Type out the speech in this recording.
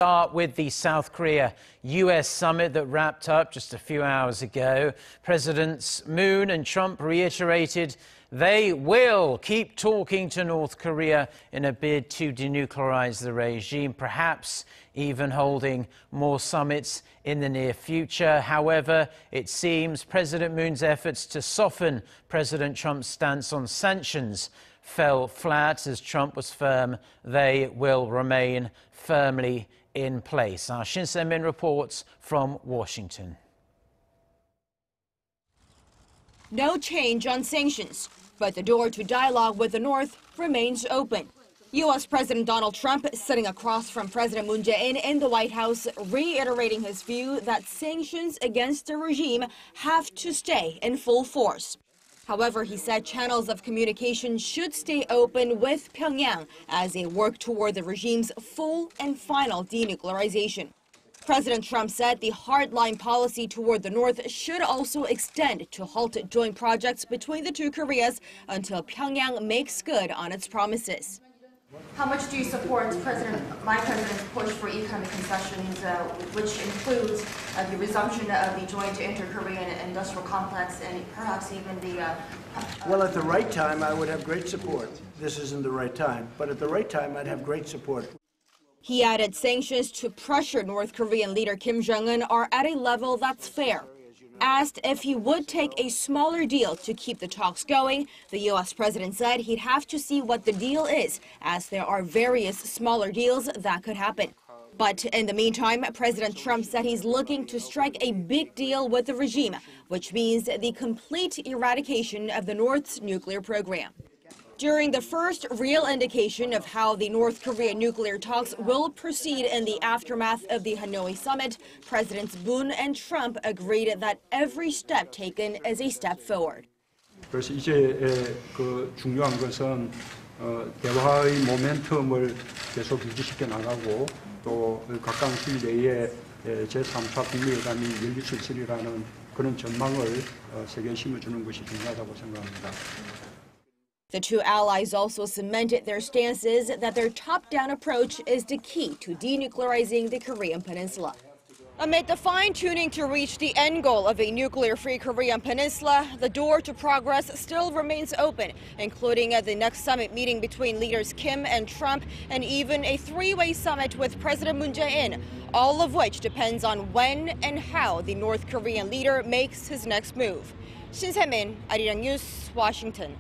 Start with the South Korea-U.S. summit that wrapped up just a few hours ago. Presidents Moon and Trump reiterated they will keep talking to North Korea in a bid to denuclearize the regime, perhaps even holding more summits in the near future. However, it seems President Moon's efforts to soften President Trump's stance on sanctions fell flat, as Trump was firm they will remain firmly in place. Our Shin Se-min reports from Washington. No change on sanctions, but the door to dialogue with the North remains open. U.S. President Donald Trump sitting across from President Moon Jae-in in the White House, reiterating his view that sanctions against the regime have to stay in full force. However, he said channels of communication should stay open with Pyongyang as they work toward the regime's full and final denuclearization. President Trump said the hardline policy toward the North should also extend to halt joint projects between the two Koreas until Pyongyang makes good on its promises. How much do you support my president's push for economic concessions, which includes the resumption of the joint inter-Korean industrial complex and perhaps even the... Well, at the right time, I would have great support. This isn't the right time, but at the right time, I'd have great support. He added sanctions to pressure North Korean leader Kim Jong-un are at a level that's fair. Asked if he would take a smaller deal to keep the talks going, the U.S. president said he'd have to see what the deal is, as there are various smaller deals that could happen. But in the meantime, President Trump said he's looking to strike a big deal with the regime, which means the complete eradication of the North's nuclear program. During the first real indication of how the North Korea nuclear talks will proceed in the aftermath of the Hanoi summit, Presidents Moon and Trump agreed that every step taken is a step forward. 그래서 이제 그 중요한 것은 대화의 모멘텀을 계속 유지시켜 나가고 또 가까운 시일 내에 제3차 북미회담이 열릴 수 있으리라는 그런 전망을 세계에 심어주는 것이 중요하다고 생각합니다. The two allies also cemented their stances that their top-down approach is the key to denuclearizing the Korean peninsula. Amid the fine-tuning to reach the end goal of a nuclear-free Korean peninsula, the door to progress still remains open, including at the next summit meeting between leaders Kim and Trump, and even a three-way summit with President Moon Jae-in, all of which depends on when and how the North Korean leader makes his next move. Shin Se-min, Arirang News, Washington.